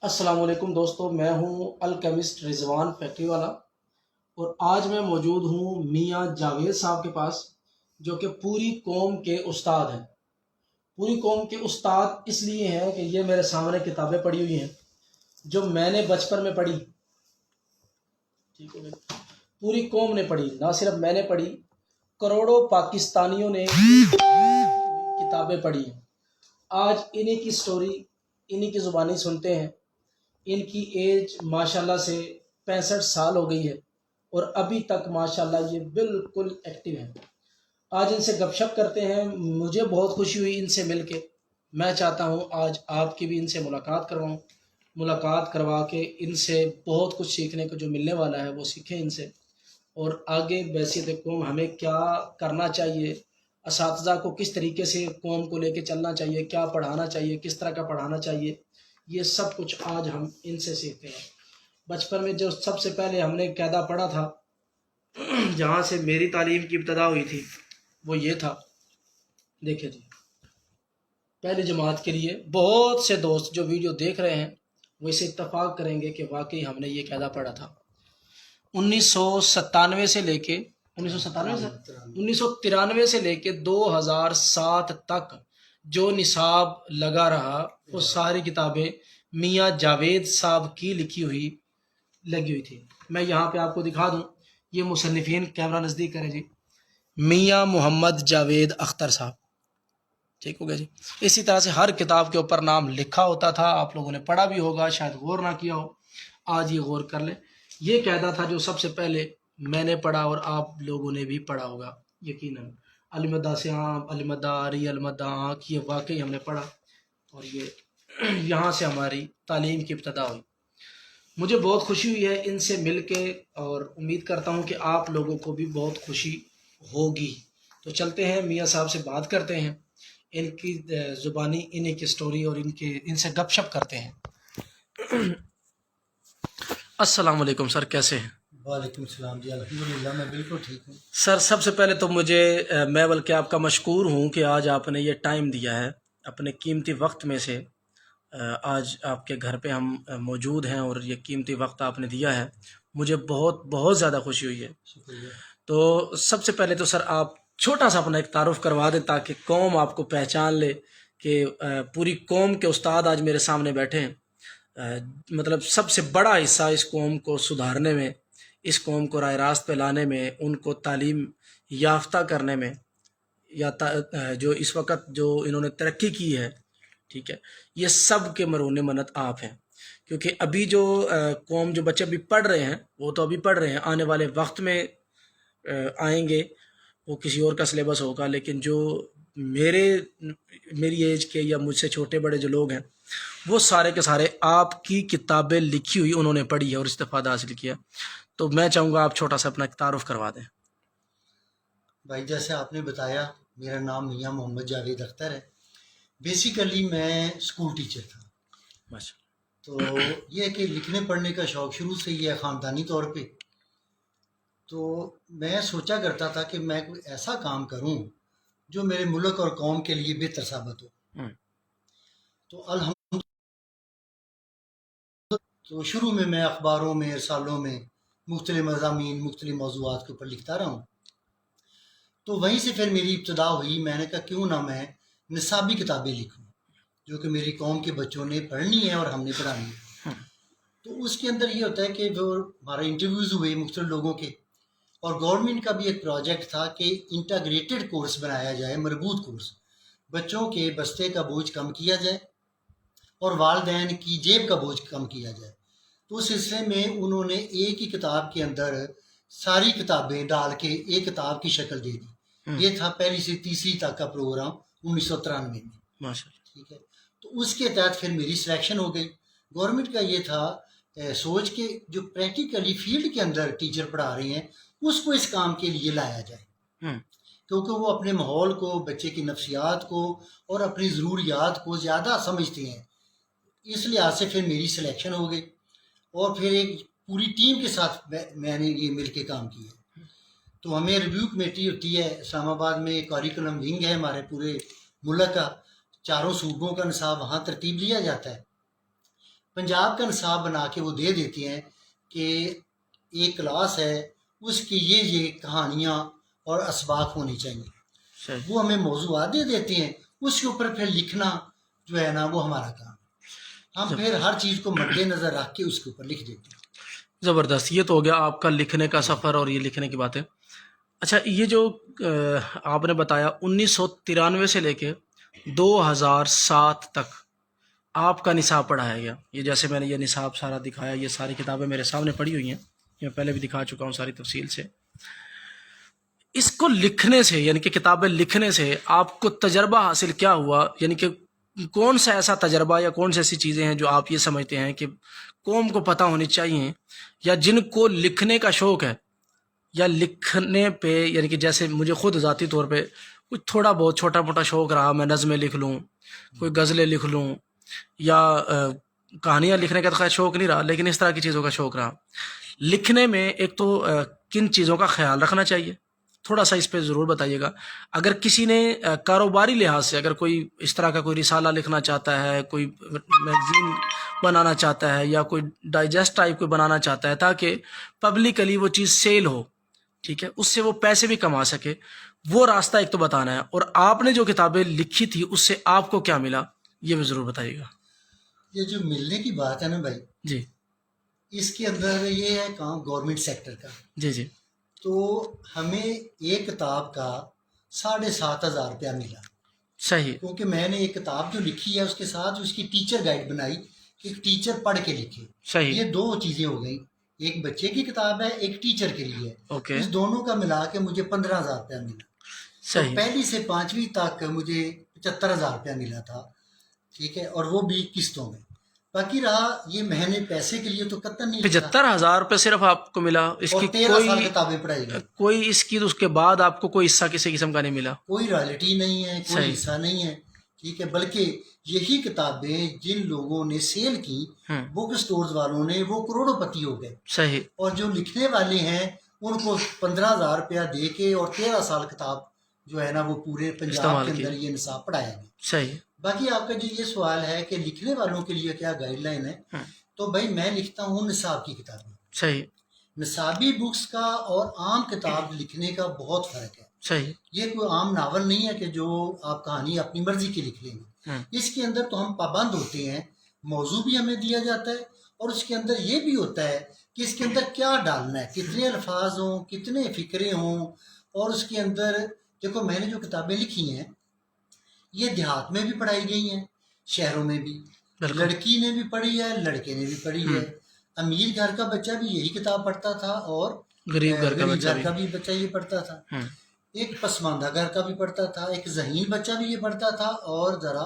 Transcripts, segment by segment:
السلام علیکم دوستو، میں ہوں الکیمسٹ رضوان فیکٹری والا، اور آج میں موجود ہوں میاں جاوید صاحب کے پاس، جو کہ پوری قوم کے استاد ہیں۔ پوری قوم کے استاد اس لیے ہیں کہ یہ میرے سامنے کتابیں پڑھی ہوئی ہیں جو میں نے بچپن میں پڑھی، ٹھیک ہے، پوری قوم نے پڑھی، نہ صرف میں نے پڑھی، کروڑوں پاکستانیوں نے کتابیں پڑھی ہیں۔ آج انہی کی سٹوری، انہی کی زبانی سنتے ہیں۔ ان کی ایج ماشاءاللہ سے 65 سال ہو گئی ہے، اور ابھی تک ماشاءاللہ یہ بالکل ایکٹیو ہیں۔ آج ان سے گپ شپ کرتے ہیں، مجھے بہت خوشی ہوئی ان سے مل کے۔ میں چاہتا ہوں آج آپ کی بھی ان سے ملاقات کرواؤں، ملاقات کروا کے ان سے بہت کچھ سیکھنے کو جو ملنے والا ہے وہ سیکھیں ان سے، اور آگے بحیثیت قوم ہمیں کیا کرنا چاہیے، اساتذہ کو کس طریقے سے قوم کو لے کے چلنا چاہیے، کیا پڑھانا چاہیے، کس طرح کا پڑھانا چاہیے، یہ سب کچھ آج ہم ان سے سیکھتے ہیں۔ بچپن میں جو سب سے پہلے ہم نے قاعدہ پڑھا تھا، جہاں سے میری تعلیم کی ابتدا ہوئی تھی، وہ یہ تھا، دیکھیں جی، پہلی جماعت کے لیے بہت سے دوست جو ویڈیو دیکھ رہے ہیں وہ اسے اتفاق کریں گے کہ واقعی ہم نے یہ قاعدہ پڑھا تھا۔ 1997 سے لے کے 1993 سے لے کے 2007 تک جو نصاب لگا رہا، وہ ساری کتابیں میاں جاوید صاحب کی لکھی ہوئی لگی ہوئی تھی۔ میں یہاں پہ آپ کو دکھا دوں، یہ مصنفین، کیمرہ نزدیک کریں جی، میاں محمد جاوید اختر صاحب، ٹھیک ہو گیا جی۔ اسی طرح سے ہر کتاب کے اوپر نام لکھا ہوتا تھا، آپ لوگوں نے پڑھا بھی ہوگا، شاید غور نہ کیا ہو، آج یہ غور کر لیں۔ یہ قاعدہ تھا جو سب سے پہلے میں نے پڑھا اور آپ لوگوں نے بھی پڑھا ہوگا یقیناً۔ المدہ سے عام، المدہ ری، المدہ آنکھ، یہ واقعی ہم نے پڑھا، اور یہ یہاں سے ہماری تعلیم کی ابتدا ہوئی۔ مجھے بہت خوشی ہوئی ہے ان سے مل کے، اور امید کرتا ہوں کہ آپ لوگوں کو بھی بہت خوشی ہوگی۔ تو چلتے ہیں میاں صاحب سے بات کرتے ہیں، ان کی زبانی، انہیں کی سٹوری، اور ان سے گپ شپ کرتے ہیں۔ السلام علیکم سر، کیسے ہیں؟ وعلیکم السلام جی، الحمدللہ میں بالکل ٹھیک ہوں سر، سب سے پہلے تو میں بلکہ آپ کا مشکور ہوں کہ آج آپ نے یہ ٹائم دیا ہے اپنے قیمتی وقت میں سے۔ آج آپ کے گھر پہ ہم موجود ہیں اور یہ قیمتی وقت آپ نے دیا ہے، مجھے بہت بہت زیادہ خوشی ہوئی ہے۔ شکریہ۔ تو سب سے پہلے تو سر آپ چھوٹا سا اپنا ایک تعارف کروا دیں تاکہ قوم آپ کو پہچان لے کہ پوری قوم کے استاد آج میرے سامنے بیٹھے ہیں۔ مطلب سب سے بڑا حصہ اس قوم کو سدھارنے میں، اس قوم کو راہ راست پہ لانے میں، ان کو تعلیم یافتہ کرنے میں، یا جو اس وقت جو انہوں نے ترقی کی ہے، ٹھیک ہے، یہ سب کے مرہون منت آپ ہیں۔ کیونکہ ابھی جو قوم، جو بچے ابھی پڑھ رہے ہیں وہ تو ابھی پڑھ رہے ہیں، آنے والے وقت میں آئیں گے وہ کسی اور کا سلیبس ہوگا، لیکن جو میری ایج کے یا مجھ سے چھوٹے بڑے جو لوگ ہیں، وہ سارے کے سارے آپ کی کتابیں لکھی ہوئی انہوں نے پڑھی ہے اور استفادہ حاصل کیا۔ تو میں چاہوں گا آپ چھوٹا سا اپنا ایک تعارف کروا دیں۔ بھائی جیسے آپ نے بتایا، میرا نام میاں محمد جاوید اختر ہے۔ بیسیکلی میں اسکول ٹیچر تھا، ماشاء تو یہ کہ لکھنے پڑھنے کا شوق شروع سے ہی ہے خاندانی طور پہ۔ تو میں سوچا کرتا تھا کہ میں کوئی ایسا کام کروں جو میرے ملک اور قوم کے لیے بہتر ثابت ہو۔ اللہ۔ تو تو شروع میں اخباروں میں، رسالوں میں مختلف مضامین، مختلف موضوعات کے اوپر لکھتا رہا ہوں۔ تو وہیں سے پھر میری ابتدا ہوئی، میں نے کہا کیوں نہ میں نصابی کتابیں لکھوں جو کہ میری قوم کے بچوں نے پڑھنی ہے اور ہم نے پڑھانی ہے۔ تو اس کے اندر یہ ہوتا ہے کہ جو ہمارے انٹرویوز ہوئے مختلف لوگوں کے، اور گورنمنٹ کا بھی ایک پروجیکٹ تھا کہ انٹیگریٹڈ کورس بنایا جائے، مربوط کورس، بچوں کے بستے کا بوجھ کم کیا جائے اور والدین کی جیب کا بوجھ کم کیا جائے۔ تو اس سلسلے میں انہوں نے ایک ہی کتاب کے اندر ساری کتابیں ڈال کے ایک کتاب کی شکل دے دی۔ یہ تھا پہلی سے تیسری تک کا پروگرام 1993 میں، ماشاء اللہ۔ ٹھیک ہے۔ تو اس کے تحت پھر میری سلیکشن ہو گئی۔ گورنمنٹ کا یہ تھا سوچ کے جو پریکٹیکلی فیلڈ کے اندر ٹیچر پڑھا رہے ہیں اس کو اس کام کے لیے لایا جائے، کیونکہ وہ اپنے ماحول کو، بچے کی نفسیات کو اور اپنی ضروریات کو زیادہ سمجھتے ہیں۔ اس لحاظ سے پھر میری سلیکشن ہو گئی، اور پھر ایک پوری ٹیم کے ساتھ میں نے یہ مل کے کام کیا۔ تو ہمیں ریویو کمیٹی ہوتی ہے اسلام آباد میں، کریکولم ونگ ہے ہمارے پورے ملک کا، چاروں صوبوں کا نصاب وہاں ترتیب لیا جاتا ہے۔ پنجاب کا نصاب بنا کے وہ دے دیتے ہیں کہ ایک کلاس ہے اس کی یہ کہانیاں اور اسباق ہونی چاہیے. وہ ہمیں موضوعات دے دیتے ہیں، اس کے اوپر پھر لکھنا جو ہے نا وہ ہمارا کام ہے. ہم پھر ہر چیز کو مد نظر رکھ کے اس کے اوپر لکھ دیتے ہیں. زبردست. یہ تو ہو گیا آپ کا لکھنے کا سفر اور یہ لکھنے کی باتیں. اچھا، یہ جو آپ نے بتایا 1993 سے لے کے 2007 تک آپ کا نصاب پڑھایا گیا. یہ جیسے میں نے یہ نصاب سارا دکھایا، یہ ساری کتابیں میرے سامنے پڑھی ہوئی ہیں، میں پہلے بھی دکھا چکا ہوں ساری تفصیل سے. اس کو لکھنے سے، یعنی کہ کتابیں لکھنے سے آپ کو تجربہ حاصل کیا ہوا؟ یعنی کہ کون سا ایسا تجربہ یا کون سی ایسی چیزیں ہیں جو آپ یہ سمجھتے ہیں کہ قوم کو پتہ ہونی چاہیے، یا جن کو لکھنے کا شوق ہے یا لکھنے پہ، یعنی کہ جیسے مجھے خود ذاتی طور پہ کچھ تھوڑا بہت چھوٹا موٹا شوق رہا، میں نظمیں لکھ لوں، کوئی غزلیں لکھ لوں، یا کہانیاں لکھنے کا تو خیر شوق نہیں رہا، لیکن اس طرح کی چیزوں کا شوق رہا. لکھنے میں ایک تو کن چیزوں کا خیال رکھنا چاہیے، تھوڑا سا اس پہ ضرور بتائیے گا. اگر کسی نے کاروباری لحاظ سے اگر کوئی اس طرح کا کوئی رسالہ لکھنا چاہتا ہے، کوئی میگزین بنانا چاہتا ہے، یا کوئی ڈائجسٹ ٹائپ کوئی بنانا چاہتا ہے تاکہ پبلکلی وہ چیز سیل ہو، ٹھیک ہے، اس سے وہ پیسے بھی کما سکے، وہ راستہ ایک تو بتانا ہے. اور آپ نے جو کتابیں لکھی تھی اس سے آپ کو کیا ملا، یہ بھی ضرور بتائیے گا. یہ جو ملنے کی بات ہے نا بھائی، جی اس کے اندر یہ ہے کام گورنمنٹ سیکٹر کا. جی جی. تو ہمیں ایک کتاب کا 7,500 روپیہ ملا. صحیح. کیونکہ میں نے ایک کتاب جو لکھی ہے اس کے ساتھ اس کی ٹیچر گائیڈ بنائی کہ ایک ٹیچر پڑھ کے لکھے. صحیح. یہ دو چیزیں ہو گئیں، ایک بچے کی کتاب ہے، ایک ٹیچر کے لیے ہے. اوکے. اس دونوں کا ملا کے مجھے 15,000 روپیہ ملا. صحیح. پہلی سے 5ویں تک مجھے 75,000 روپیہ ملا تھا، ٹھیک ہے، اور وہ بھی قسطوں میں. باقی رہا یہ مہینے پیسے کے لیے تو قطن نہیں. 75,000 روپے صرف آپ کو ملا، اس کی 13 سال کتابیں پڑھائی گئی. کوئی اس کی اس کے بعد آپ کو کوئی حصہ کسی قسم کا نہیں ملا؟ کوئی رائلٹی نہیں ہے، کوئی حصہ نہیں ہے، ٹھیک ہے. بلکہ یہی کتابیں جن لوگوں نے سیل کی، بک سٹورز والوں نے، وہ کروڑوں پتی ہو گئے. صحیح. اور جو لکھنے والے ہیں ان کو 15,000 روپیہ دے کے اور 13 سال کتاب جو ہے نا وہ پورے پنجاب کے اندر یہ نصاب پڑھایا گیا. صحیح. باقی آپ کا جو یہ سوال ہے کہ لکھنے والوں کے لیے کیا گائیڈ لائن ہے، تو بھائی میں لکھتا ہوں نصاب کی کتابیں. صحیح. نصابی بکس کا اور عام کتاب لکھنے کا بہت فرق ہے. صحیح. یہ کوئی عام ناول نہیں ہے کہ جو آپ کہانی اپنی مرضی کی لکھ لیں گے. اس کے اندر تو ہم پابند ہوتے ہیں، موضوع بھی ہمیں دیا جاتا ہے، اور اس کے اندر یہ بھی ہوتا ہے کہ اس کے اندر کیا ڈالنا ہے، کتنے الفاظ ہوں، کتنے فکرے ہوں. اور اس کے اندر دیکھو میں نے جو کتابیں لکھی ہیں یہ دیہات میں بھی پڑھائی گئی ہیں، شہروں میں بھی. لڑکی نے بھی پڑھی ہے، لڑکے نے بھی پڑھی ہے. امیر گھر کا بچہ بھی یہی کتاب پڑھتا تھا، اور غریب گھر کا بھی بچہ یہ پڑھتا تھا. ایک پسماندہ گھر کا بھی پڑھتا تھا، ایک ذہین بچہ بھی یہ پڑھتا تھا، اور ذرا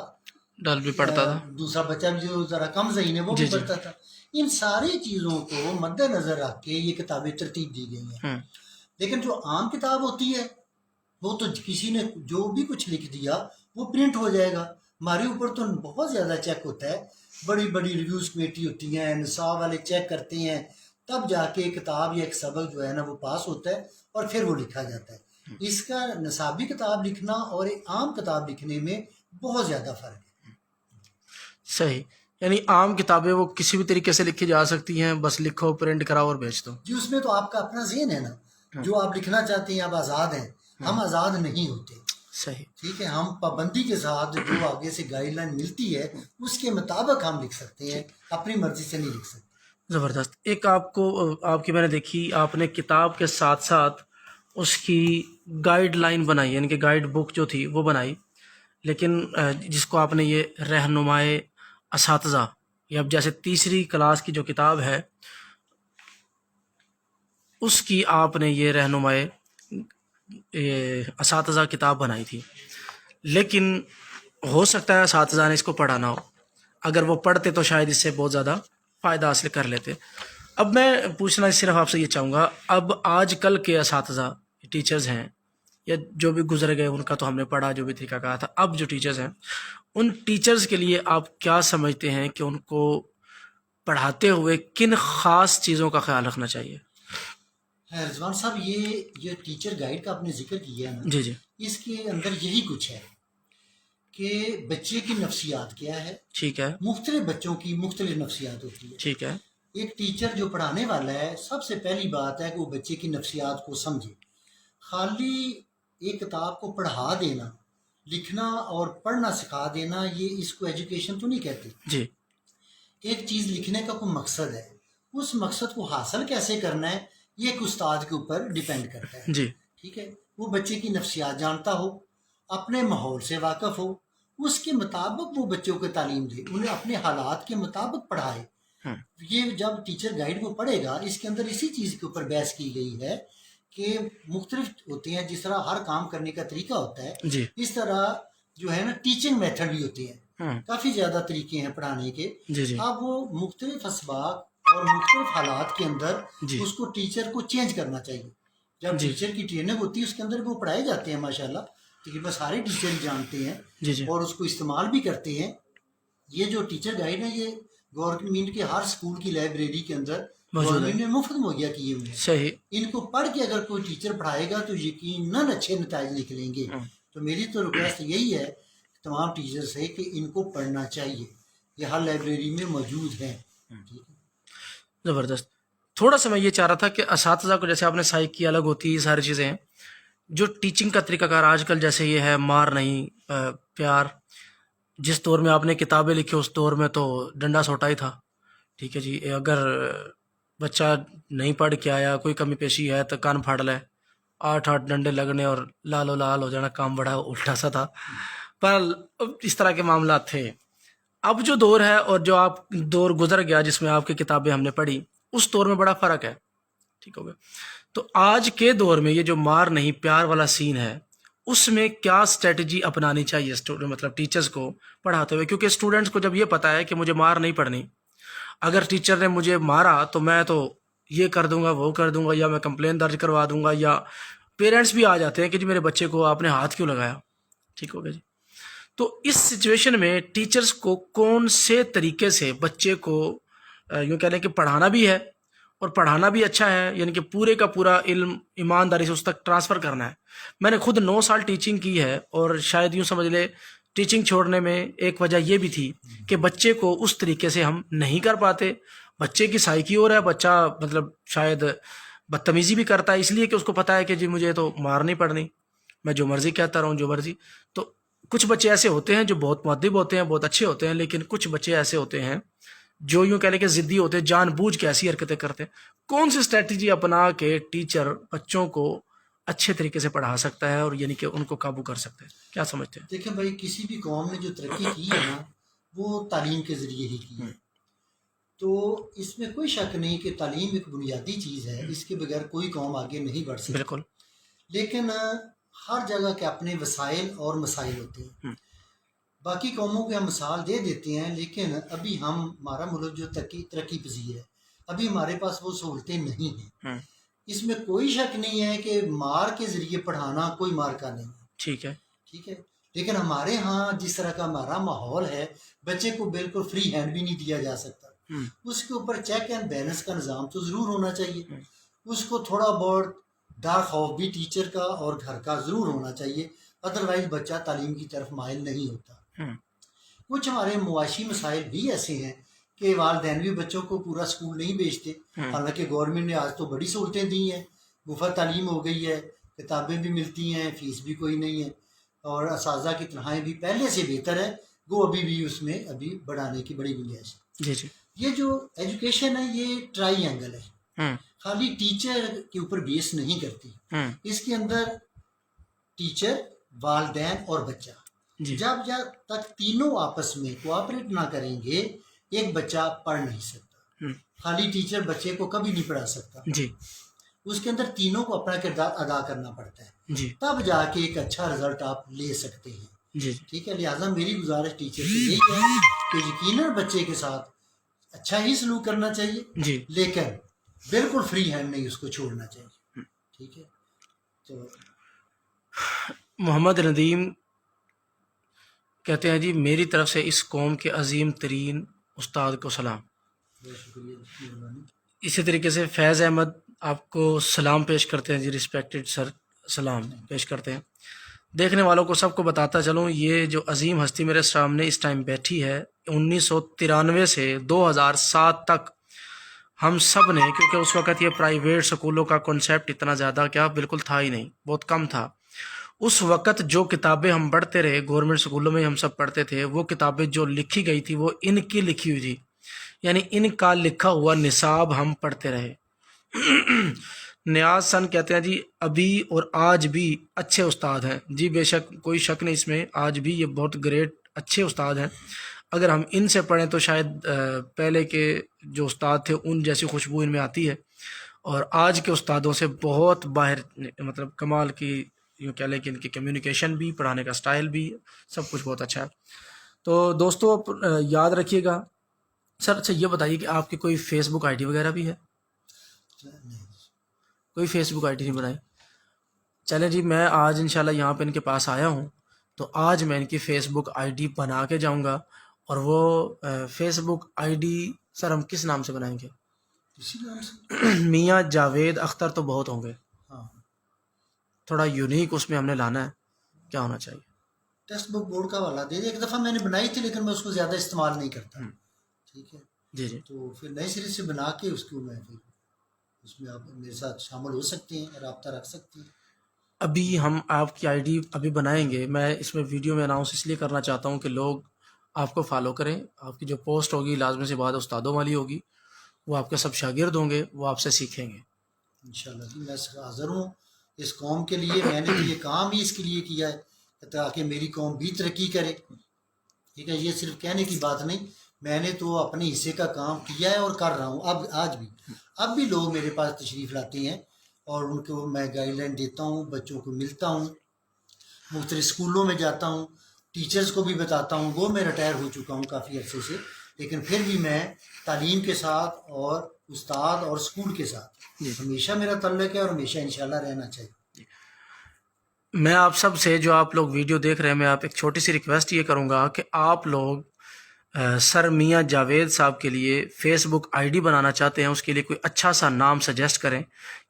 ڈل بھی پڑھتا تھا، دوسرا بچہ بھی جو ذرا کم ذہین ہے وہ بھی پڑھتا تھا. ان ساری چیزوں کو مد نظر رکھ کے یہ کتابیں ترتیب دی گئی ہیں. لیکن جو عام کتاب ہوتی ہے وہ تو کسی نے جو بھی کچھ لکھ دیا وہ پرنٹ ہو جائے گا. ہمارے اوپر تو بہت زیادہ چیک ہوتا ہے، بڑی بڑی ریویوز کمیٹی ہوتی ہیں، نصاب والے چیک کرتے ہیں، تب جا کے کتاب یا ایک سبق جو ہے نا وہ پاس ہوتا ہے اور پھر وہ لکھا جاتا ہے. اس کا نصابی کتاب لکھنا اور ایک عام کتاب لکھنے میں بہت زیادہ فرق ہے. صحیح. یعنی عام کتابیں وہ کسی بھی طریقے سے لکھی جا سکتی ہیں، بس لکھو، پرنٹ کراؤ اور بیچ دو. جی اس میں تو آپ کا اپنا ذہن ہے نا، جو آپ لکھنا چاہتے ہیں آپ آزاد ہیں. ہم آزاد نہیں ہوتے. صحیح. ٹھیک ہے، ہم پابندی کے ساتھ جو آگے سے گائیڈ لائن ملتی ہے اس کے مطابق ہم لکھ سکتے ہیں، اپنی مرضی سے نہیں لکھ سکتے. زبردست. ایک آپ کی میں نے دیکھی، آپ نے کتاب کے ساتھ ساتھ اس کی گائیڈ لائن بنائی، یعنی کہ گائیڈ بک جو تھی وہ بنائی، لیکن جس کو آپ نے یہ رہنمائے اساتذہ، یا اب جیسے تیسری کلاس کی جو کتاب ہے اس کی آپ نے یہ رہنمائے اساتذہ کتاب بنائی تھی. لیکن ہو سکتا ہے اساتذہ نے اس کو پڑھا نہ ہو، اگر وہ پڑھتے تو شاید اس سے بہت زیادہ فائدہ حاصل کر لیتے. اب میں پوچھنا صرف آپ سے یہ چاہوں گا، اب آج کل کے اساتذہ ٹیچرز ہیں یا جو بھی گزر گئے ان کا تو ہم نے پڑھا، جو بھی طریقہ کہا تھا، اب جو ٹیچرز ہیں ان ٹیچرز کے لیے آپ کیا سمجھتے ہیں کہ ان کو پڑھاتے ہوئے کن خاص چیزوں کا خیال رکھنا چاہیے؟ رضوان صاحب یہ ٹیچر گائیڈ کا آپ نے ذکر کیا ہے نا، جی جی، اس کے اندر یہی کچھ ہے کہ بچے کی نفسیات کیا ہے. ٹھیک ہے. مختلف بچوں کی مختلف نفسیات ہوتی ہے. ٹھیک ہے. ایک ٹیچر جو پڑھانے والا ہے سب سے پہلی بات ہے کہ وہ بچے کی نفسیات کو سمجھے. خالی ایک کتاب کو پڑھا دینا، لکھنا اور پڑھنا سکھا دینا، یہ اس کو ایجوکیشن تو نہیں کہتے. جی. ایک چیز لکھنے کا کوئی مقصد ہے، اس مقصد کو حاصل کیسے کرنا ہے یہ ایک استاد کے اوپر ڈیپینڈ کرتا ہے. جی. ٹھیک ہے. وہ بچے کی نفسیات جانتا ہو، اپنے ماحول سے واقف ہو، اس کے مطابق وہ بچوں کو تعلیم دے، انہیں اپنے حالات کے مطابق پڑھائے. یہ جب ٹیچر گائیڈ کو پڑھے گا، اس کے اندر اسی چیز کے اوپر بحث کی گئی ہے کہ مختلف ہوتے ہیں. جس طرح ہر کام کرنے کا طریقہ ہوتا ہے، جی. اس طرح جو ہے نا ٹیچنگ میتھڈ بھی ہوتے ہیں. کافی زیادہ طریقے ہیں پڑھانے کے. جی. جی. اب وہ مختلف اسباق اور مختلف حالات کے اندر جی. اس کو ٹیچر کو چینج کرنا چاہیے. جب جی. ٹیچر کی ٹریننگ ہوتی ہے اس کے اندر وہ پڑھائے جاتے ہیں ماشاءاللہ، تقریباً سارے ٹیچر جانتے ہیں. جی. جی. اور اس کو استعمال بھی کرتے ہیں. یہ جو ٹیچر گائیڈ ہیں یہ گورنمنٹ کے ہر اسکول کی لائبریری کے اندر گورنمنٹ نے مفت مہیا کیے ہوئے ہیں. صحیح. ان کو پڑھ کے اگر کوئی ٹیچر پڑھائے گا تو یقیناً اچھے نتائج نکلیں گے. تو میری تو ریکویسٹ یہی ہے تمام ٹیچر سے کہ ان کو پڑھنا چاہیے. یہ ہر لائبریری میں موجود ہیں. زبردست. تھوڑا سا میں یہ چاہ رہا تھا کہ اساتذہ کو، جیسے آپ نے سائیک کی الگ ہوتی ہے، یہ ساری چیزیں ہیں جو ٹیچنگ کا طریقہ کار آج کل جیسے یہ ہے مار نہیں پیار. جس دور میں آپ نے کتابیں لکھی اس دور میں تو ڈنڈا سوٹا ہی تھا. ٹھیک ہے جی. اگر بچہ نہیں پڑھ کے آیا، کوئی کمی پیشی ہے تو کان پھاڑ لے، 8 ڈنڈے لگنے اور لال و لال ہو جانا. کام بڑا الٹا سا تھا، پر اس طرح کے معاملات تھے. اب جو دور ہے اور جو آپ دور گزر گیا جس میں آپ کی کتابیں ہم نے پڑھی، اس دور میں بڑا فرق ہے. ٹھیک ہو گیا. تو آج کے دور میں یہ جو مار نہیں پیار والا سین ہے، اس میں کیا اسٹریٹجی اپنانی چاہیے مطلب ٹیچرز کو پڑھاتے ہوئے؟ کیونکہ اسٹوڈنٹس کو جب یہ پتا ہے کہ مجھے مار نہیں پڑھنی، اگر ٹیچر نے مجھے مارا تو میں تو یہ کر دوں گا، وہ کر دوں گا، یا میں کمپلین درج کروا دوں گا، یا پیرنٹس بھی آ جاتے ہیں کہ جی میرے بچے کو آپ نے ہاتھ کیوں لگایا. ٹھیک ہو گیا جی. تو اس سچویشن میں ٹیچرز کو کون سے طریقے سے بچے کو یوں کہہ لیں کہ پڑھانا بھی ہے اور پڑھانا بھی اچھا ہے، یعنی کہ پورے کا پورا علم ایمانداری سے اس تک ٹرانسفر کرنا ہے. میں نے خود 9 سال ٹیچنگ کی ہے اور شاید یوں سمجھ لے ٹیچنگ چھوڑنے میں ایک وجہ یہ بھی تھی کہ بچے کو اس طریقے سے ہم نہیں کر پاتے. بچے کی سائیکی ہو رہا ہے، بچہ مطلب شاید بدتمیزی بھی کرتا ہے اس لیے کہ اس کو پتا ہے کہ جی مجھے تو مار نہیں پڑنی، میں جو مرضی کہتا رہوں، جو مرضی. تو کچھ بچے ایسے ہوتے ہیں جو بہت مؤدب ہوتے ہیں، بہت اچھے ہوتے ہیں، لیکن کچھ بچے ایسے ہوتے ہیں جو یوں کہہ لیں کہ ضدی ہوتے ہیں، جان بوجھ کے ایسی حرکتیں کرتے ہیں. کون سی اسٹریٹجی اپنا کے ٹیچر بچوں کو اچھے طریقے سے پڑھا سکتا ہے اور یعنی کہ ان کو قابو کر سکتا ہے؟ کیا سمجھتے ہیں؟ دیکھیں بھائی، کسی بھی قوم نے جو ترقی کی ہے نا وہ تعلیم کے ذریعے ہی کی ہے. تو اس میں کوئی شک نہیں کہ تعلیم ایک بنیادی چیز ہے، اس کے بغیر کوئی قوم آگے نہیں بڑھ سکتی. بالکل. لیکن ہر جگہ کے اپنے وسائل اور مسائل ہوتے ہیں. باقی قوموں کے ہم مثال دے دیتے ہیں، لیکن ابھی ہمارا ملک جو ترقی پذیر ہے، ابھی ہمارے پاس وہ سہولتیں نہیں ہیں. اس میں کوئی شک نہیں ہے کہ مار کے ذریعے پڑھانا کوئی مار کا نہیں ہے. ٹھیک ہے. ٹھیک ہے. لیکن ہمارے ہاں جس طرح کا ہمارا ماحول ہے، بچے کو بالکل فری ہینڈ بھی نہیں دیا جا سکتا. اس کے اوپر چیک اینڈ بیلنس کا نظام تو ضرور ہونا چاہیے. اس کو تھوڑا بہت ڈر خوف بھی ٹیچر کا اور گھر کا ضرور ہونا چاہیے، ادروائز بچہ تعلیم کی طرف مائل نہیں ہوتا. کچھ ہمارے معاشی مسائل بھی ایسے ہیں کہ والدین بھی بچوں کو پورا اسکول نہیں بھیجتے، حالانکہ گورنمنٹ نے آج تو بڑی سہولتیں دی ہیں، مفت تعلیم ہو گئی ہے، کتابیں بھی ملتی ہیں، فیس بھی کوئی نہیں ہے، اور اساتذہ کی تنخواہیں بھی پہلے سے بہتر ہے. وہ ابھی بھی اس میں ابھی بڑھانے کی بڑی گنجائش ہے. جی جی. یہ جو ایجوکیشن ہے یہ ٹرائی اینگل ہے، خالی ٹیچر کے اوپر بیس نہیں کرتی. اس کے اندر ٹیچر، والدین اور بچہ، جب تک تینوں آپس میں کوآپریٹ نہ کریں گے ایک بچہ پڑھ نہیں سکتا. خالی ٹیچر بچے کو کبھی نہیں پڑھا سکتا. اس کے اندر تینوں کو اپنا کردار ادا کرنا پڑتا ہے، تب جا کے ایک اچھا رزلٹ آپ لے سکتے ہیں. ٹھیک ہے. لہٰذا میری گزارش ٹیچر سے یہی ہے کہ یقیناً بچے کے ساتھ اچھا ہی سلوک کرنا چاہیے، لیکن بالکل فری ہینڈ نہیں اس کو چھوڑنا چاہیے. ٹھیک ہے. تو محمد ندیم کہتے ہیں جی میری طرف سے اس قوم کے عظیم ترین استاد کو سلام. اسی طریقے سے فیض احمد آپ کو سلام پیش کرتے ہیں جی، ریسپیکٹڈ سر، سلام پیش کرتے ہیں. دیکھنے والوں کو سب کو بتاتا چلوں، یہ جو عظیم ہستی میرے سامنے اس ٹائم بیٹھی ہے، 1993 سے 2007 تک ہم سب نے، کیونکہ اس وقت یہ پرائیویٹ سکولوں کا کنسیپٹ اتنا زیادہ کیا بالکل تھا ہی نہیں، بہت کم تھا، اس وقت جو کتابیں ہم پڑھتے رہے گورنمنٹ سکولوں میں ہم سب پڑھتے تھے، وہ کتابیں جو لکھی گئی تھی وہ ان کی لکھی ہوئی تھی، یعنی ان کا لکھا ہوا نصاب ہم پڑھتے رہے۔ نیاز سن کہتے ہیں جی ابھی اور آج بھی اچھے استاد ہیں، جی بے شک کوئی شک نہیں اس میں، آج بھی یہ بہت گریٹ اچھے استاد ہیں، اگر ہم ان سے پڑھیں تو شاید پہلے کے جو استاد تھے ان جیسی خوشبو ان میں آتی ہے، اور آج کے استادوں سے بہت باہر، مطلب کمال کی، یوں کہہ لیں کہ ان کی کمیونیکیشن بھی، پڑھانے کا سٹائل بھی، سب کچھ بہت اچھا ہے۔ تو دوستو یاد رکھیے گا سر۔ اچھا یہ بتائیے کہ آپ کی کوئی فیس بک آئی ڈی وغیرہ بھی ہے؟ کوئی فیس بک آئی ڈی نہیں بنائی؟ چلیں جی، میں آج انشاءاللہ یہاں پہ ان کے پاس آیا ہوں، تو آج میں ان کی فیس بک آئی ڈی بنا کے جاؤں گا، اور وہ فیس بک آئی ڈی سر ہم کس نام سے بنائیں گے؟ اسی نام سے میاں جاوید اختر تو بہت ہوں گے، ہاں، تھوڑا یونیک اس میں ہم نے لانا ہے، کیا ہونا چاہیے؟ ٹیکسٹ بک بورڈ کا والا دے دے، ایک دفعہ میں نے بنائی تھی لیکن میں اس کو زیادہ استعمال نہیں کرتا، ٹھیک ہے، جی جی، تو پھر نئے سرے سے بنا کے اس کو میں پھر اس میں آپ میرے ساتھ شامل ہو سکتے ہیں، رابطہ رکھ سکتے ہیں۔ ابھی ہم آپ کی آئی ڈی ابھی بنائیں گے، میں اس میں ویڈیو میں اناؤنس اس لیے کرنا چاہتا ہوں کہ لوگ آپ کو فالو کریں، آپ کی جو پوسٹ ہوگی لازمی سی بات استادوں والی ہوگی، وہ آپ کے سب شاگرد ہوں گے، وہ آپ سے سیکھیں گے۔ انشاءاللہ جی میں حاضر ہوں اس قوم کے لیے، میں نے تو یہ کام ہی اس کے لیے کیا ہے تاکہ میری قوم بھی ترقی کرے، ٹھیک ہے، یہ صرف کہنے کی بات نہیں، میں نے تو اپنے حصے کا کام کیا ہے اور کر رہا ہوں، اب بھی لوگ میرے پاس تشریف لاتے ہیں اور ان کو میں گائیڈ لائن دیتا ہوں، بچوں کو ملتا ہوں، مختلف اسکولوں میں جاتا ہوں، ٹیچرز کو بھی بتاتا ہوں، وہ میں ریٹائر ہو چکا ہوں کافی عرصے سے، لیکن پھر بھی میں تعلیم کے ساتھ اور استاد اور اسکول کے ساتھ ہمیشہ میرا تعلق ہے اور ہمیشہ انشاءاللہ رہنا چاہیے۔ میں آپ سب سے، جو آپ لوگ ویڈیو دیکھ رہے ہیں، میں آپ ایک چھوٹی سی ریکویسٹ یہ کروں گا کہ آپ لوگ سر میاں جاوید صاحب کے لیے فیس بک آئی ڈی بنانا چاہتے ہیں، اس کے لیے کوئی اچھا سا نام سجیسٹ کریں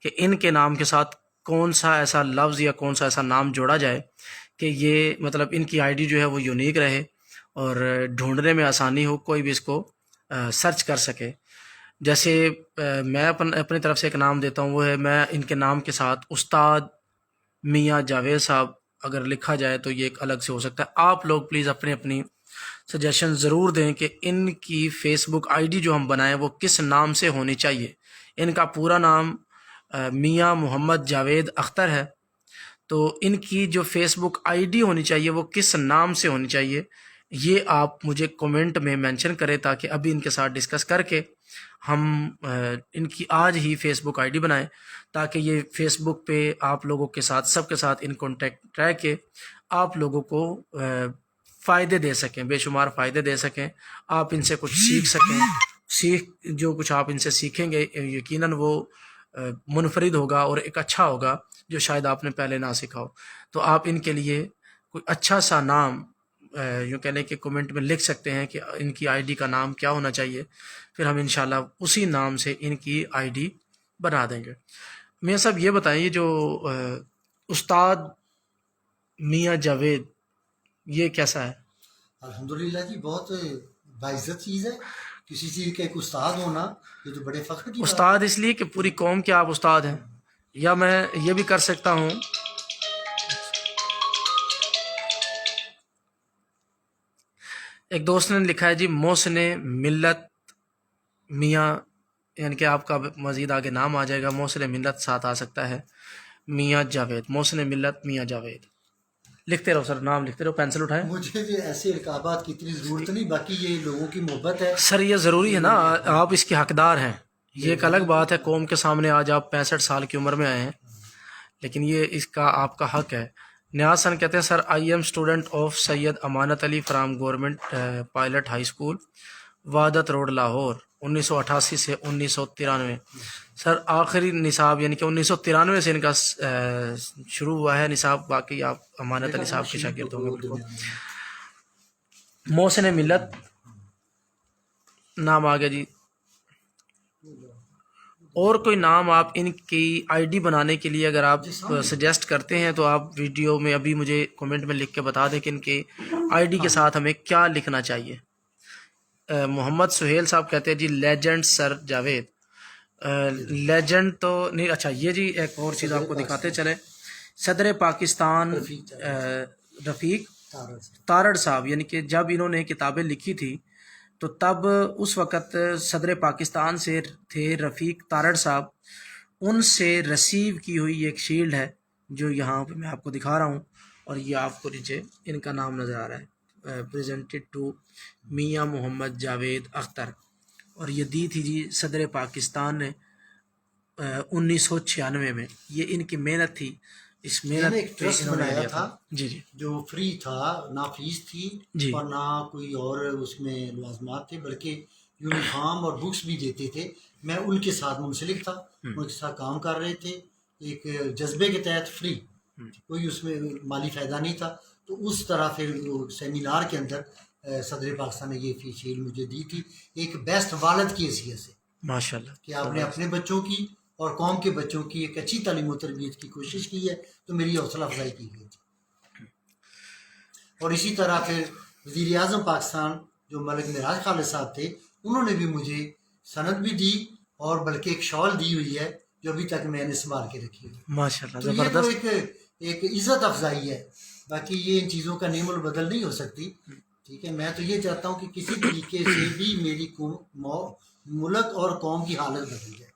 کہ ان کے نام کے ساتھ کون سا ایسا لفظ یا کون سا ایسا نام جوڑا جائے کہ یہ مطلب ان کی آئی ڈی جو ہے وہ یونیک رہے اور ڈھونڈنے میں آسانی ہو، کوئی بھی اس کو سرچ کر سکے۔ جیسے میں اپنی طرف سے ایک نام دیتا ہوں، وہ ہے، میں ان کے نام کے ساتھ استاد میاں جاوید صاحب اگر لکھا جائے تو یہ ایک الگ سے ہو سکتا ہے۔ آپ لوگ پلیز اپنی سجیشن ضرور دیں کہ ان کی فیس بک آئی ڈی جو ہم بنائیں وہ کس نام سے ہونی چاہیے۔ ان کا پورا نام میاں محمد جاوید اختر ہے، تو ان کی جو فیس بک آئی ڈی ہونی چاہیے وہ کس نام سے ہونی چاہیے، یہ آپ مجھے کومنٹ میں مینشن کریں، تاکہ ابھی ان کے ساتھ ڈسکس کر کے ہم ان کی آج ہی فیس بک آئی ڈی بنائیں، تاکہ یہ فیس بک پہ آپ لوگوں کے ساتھ، سب کے ساتھ ان کانٹیکٹ رہ کے آپ لوگوں کو فائدے دے سکیں، بے شمار فائدے دے سکیں، آپ ان سے کچھ سیکھ سکیں، جو کچھ آپ ان سے سیکھیں گے یقیناً وہ منفرد ہوگا اور ایک اچھا ہوگا جو شاید آپ نے پہلے نہ سیکھا ہو۔ تو آپ ان کے لیے کوئی اچھا سا نام یوں کہہ لیں کہ کمنٹ میں لکھ سکتے ہیں کہ ان کی آئی ڈی کا نام کیا ہونا چاہیے، پھر ہم انشاءاللہ اسی نام سے ان کی آئی ڈی بنا دیں گے۔ میاں صاحب یہ بتائیں، یہ جو استاد میاں جاوید، یہ کیسا ہے؟ الحمدللہ جی بہت باعزت چیز ہے، کسی چیز کا ایک استاد ہونا یہ تو بڑے فخر کی بات ہے۔ استاد اس لیے کہ پوری قوم کے آپ استاد ہیں، یا میں یہ بھی کر سکتا ہوں، ایک دوست نے لکھا ہے جی محسن ملت میاں، یعنی کہ آپ کا مزید آگے نام آ جائے گا، محسن ملت ساتھ آ سکتا ہے، میاں جاوید، محسن ملت میاں جاوید، لکھتے رہو سر، نام لکھتے رہو، پینسل اٹھائیں۔ مجھے بھی ایسے القابات کی اتنی ضرورت نہیں، باقی یہ لوگوں کی محبت ہے۔ سر یہ ضروری ہے نا، آپ اس کے حقدار ہیں، یہ ایک الگ بات ہے قوم کے سامنے آج آپ 65 سال کی عمر میں آئے ہیں، لیکن یہ اس کا آپ کا حق ہے۔ نیاز سن کہتے ہیں، sir I am student of Syed Amanat Ali from government pilot high school Wahdat road Lahore 1988 سے 1993۔ سر آخری نصاب یعنی کہ 1993 سے ان کا شروع ہوا ہے نصاب، باقی آپ امانت علی صاحب کے شاگرد ہوں گے بالکل۔ محسن ملت نام آ گیا جی، اور کوئی نام آپ ان کی آئی ڈی بنانے کے لیے اگر آپ سجیسٹ کرتے ہیں تو آپ ویڈیو میں ابھی مجھے کمنٹ میں لکھ کے بتا دیں کہ ان کی آئی ڈی کے ساتھ ہمیں کیا لکھنا چاہیے. محمد سہیل صاحب کہتے ہیں جی لیجنڈ سر جاوید. لیجنڈ تو نہیں. اچھا یہ جی ایک اور چیز آپ کو دکھاتے چلے. صدر پاکستان رفیق تارڑ صاحب، یعنی کہ جب انہوں نے کتابیں لکھی تھی تو تب اس وقت صدر پاکستان سے تھے رفیق تارڑ صاحب. ان سے ریسیو کی ہوئی ایک شیلڈ ہے جو یہاں پہ میں آپ کو دکھا رہا ہوں، اور یہ آپ کو نیچے ان کا نام نظر آ رہا ہے، پریزنٹڈ ٹو میاں محمد جاوید اختر. اور یہ دی تھی جی صدر پاکستان نے 1996 میں. یہ ان کی محنت تھی. اس محنت ایک پہ ٹرسٹ انہوں نے بنایا لیا تھا جی جی جو فری تھا، نہ فیس تھی جی اور نہ کوئی اور اس میں لوازمات تھے، بلکہ یونیفارم اور بکس بھی دیتے تھے. میں ان کے ساتھ منسلک تھا، ان کے ساتھ کام کر رہے تھے ایک جذبے کے تحت، فری، کوئی اس میں مالی فائدہ نہیں تھا. تو اس طرح پھر سیمینار کے اندر صدر پاکستان نے یہ فی شیل مجھے دی تھی ایک بیسٹ والد کی حیثیت سے، ماشاء اللہ کہ آپ نے اپنے بچوں کی اور قوم کے بچوں کی ایک اچھی تعلیم و تربیت کی کوشش کی ہے، تو میری حوصلہ افزائی کی گئی تھی. اور اسی طرح پھر وزیر اعظم پاکستان جو ملک معراج خالد صاحب تھے، انہوں نے بھی مجھے سند بھی دی اور بلکہ ایک شال دی ہوئی ہے جو ابھی تک میں نے سنبھال کے رکھی ہے. ماشاء اللہ تو یہ تو زبردست. ایک عزت افزائی ہے. باقی یہ ان چیزوں کا نعم البدل نہیں ہو سکتی. ٹھیک ہے، میں تو یہ چاہتا ہوں کہ کسی طریقے سے بھی میری ملک اور قوم کی حالت بدل جائے،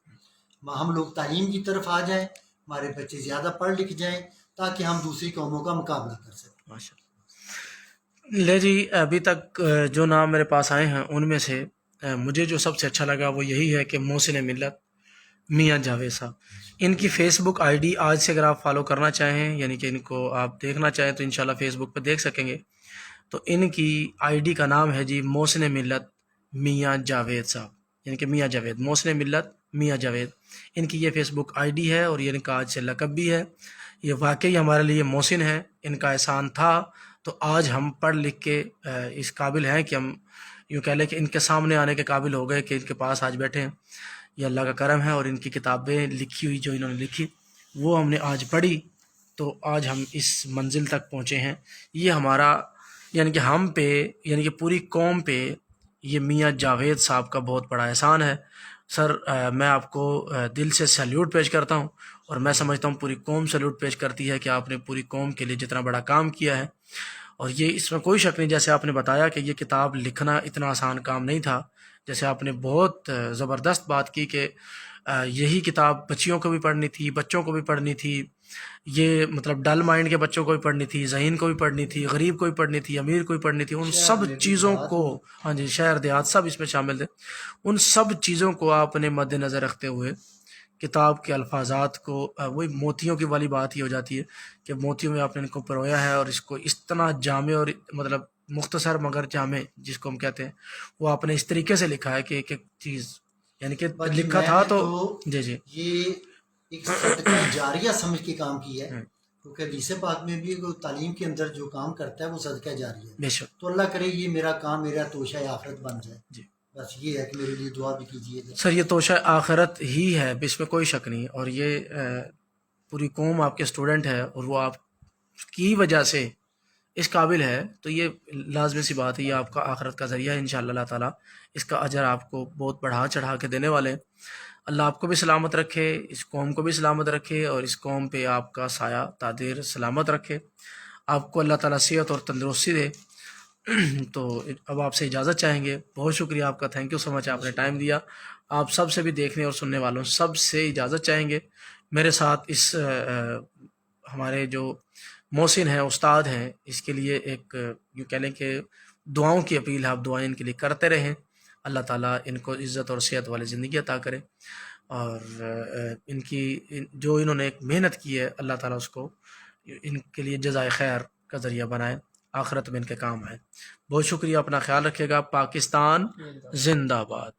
ہم لوگ تعلیم کی طرف آ جائیں، ہمارے بچے زیادہ پڑھ لکھ جائیں تاکہ ہم دوسری قوموں کا مقابلہ کر سکیں. ماشاء اللہ. لے جی ابھی تک جو نام میرے پاس آئے ہیں ان میں سے مجھے جو سب سے اچھا لگا وہ یہی ہے کہ محسن ملت میاں جاوید صاحب. ان کی فیس بک آئی ڈی آج سے اگر آپ فالو کرنا چاہیں، یعنی کہ ان کو آپ دیکھنا چاہیں تو انشاءاللہ فیس بک پہ دیکھ سکیں گے. تو ان کی آئی ڈی کا نام ہے جی محسن ملت میاں جاوید صاحب، یعنی کہ میاں جاوید، محسن ملت میاں جاوید. ان کی یہ فیس بک آئی ڈی ہے اور یہ ان کا آج سے لقب بھی ہے. یہ واقعی ہمارے لیے محسن ہے، ان کا احسان تھا تو آج ہم پڑھ لکھ کے اس قابل ہیں کہ ہم یوں کہہ لیں کہ ان کے سامنے آنے کے قابل ہو گئے کہ ان کے پاس آج بیٹھے ہیں. یہ اللہ کا کرم ہے. اور ان کی کتابیں لکھی ہوئی جو انہوں نے لکھی وہ ہم نے آج پڑھی تو آج ہم اس منزل تک پہنچے ہیں. یہ ہمارا یعنی کہ ہم پہ، یعنی کہ پوری قوم پہ یہ میاں جاوید صاحب کا بہت بڑا احسان ہے. سر میں آپ کو دل سے سیلیوٹ پیش کرتا ہوں، اور میں سمجھتا ہوں پوری قوم سیلیوٹ پیش کرتی ہے کہ آپ نے پوری قوم کے لیے جتنا بڑا کام کیا ہے. اور یہ اس میں کوئی شک نہیں، جیسے آپ نے بتایا کہ یہ کتاب لکھنا اتنا آسان کام نہیں تھا. جیسے آپ نے بہت زبردست بات کی کہ یہی کتاب بچیوں کو بھی پڑھنی تھی، بچوں کو بھی پڑھنی تھی. یہ مطلب ڈل مائنڈ کے بچوں کو بھی پڑھنی تھی، ذہین کو بھی پڑھنی تھی، غریب کو بھی پڑھنی تھی، امیر کو بھی پڑھنی تھی. ان سب چیزوں کو، ہاں جی، شہر دیہات سب اس میں شامل تھے. ان سب چیزوں کو آپ نے مد نظر رکھتے ہوئے کتاب کے الفاظات کو، وہی موتیوں کی والی بات ہی ہو جاتی ہے کہ موتیوں میں آپ نے ان کو پرویا ہے، اور اس کو اتنا جامع اور مطلب مختصر مگر جامع جس کو ہم کہتے ہیں، وہ آپ نے اس طریقے سے لکھا ہے کہ ایک ایک چیز یعنی کہ لکھا تھا تو جی جی یہ ایک صدقہ جاریہ سمجھ کے کام کیا ہے، کیونکہ حدیث پاک میں بھی تعلیم کے اندر جو کام کرتا ہے وہ صدقہ جاریہ ہے. بے شک. تو اللہ کرے یہ میرا کام میرا توشہ آخرت بن جائے. جی بس یہ ہے کہ میرے لیے دعا بھی کیجیے گا. سر، یہ توشہ آخرت ہی ہے، اس میں کوئی شک نہیں. اور یہ پوری قوم آپ کے اسٹوڈنٹ ہے اور وہ آپ کی وجہ سے اس قابل ہے، تو یہ لازمی سی بات ہے، یہ آپ کا آخرت کا ذریعہ ہے. انشاءاللہ اللہ تعالیٰ اس کا اجر آپ کو بہت بڑھا چڑھا کے دینے والے ہیں. اللہ آپ کو بھی سلامت رکھے، اس قوم کو بھی سلامت رکھے، اور اس قوم پہ آپ کا سایہ تادیر سلامت رکھے. آپ کو اللہ تعالیٰ صحت اور تندرستی دے. تو اب آپ سے اجازت چاہیں گے. بہت شکریہ آپ کا، تھینک یو سو مچ، آپ نے ٹائم دیا. آپ سب سے بھی دیکھنے اور سننے والوں سب سے اجازت چاہیں گے. میرے ساتھ اس ہمارے جو محسن ہیں، استاد ہیں، اس کے لیے ایک یوں کہہ لیں کہ دعاؤں کی اپیل ہے. آپ دعائیں ان کے لیے کرتے رہیں. اللہ تعالیٰ ان کو عزت اور صحت والی زندگی عطا کرے، اور ان کی جو انہوں نے ایک محنت کی ہے اللہ تعالیٰ اس کو ان کے لیے جزائے خیر کا ذریعہ بنائے، آخرت میں ان کے کام آئے. بہت شکریہ، اپنا خیال رکھیے گا. پاکستان زندہ باد.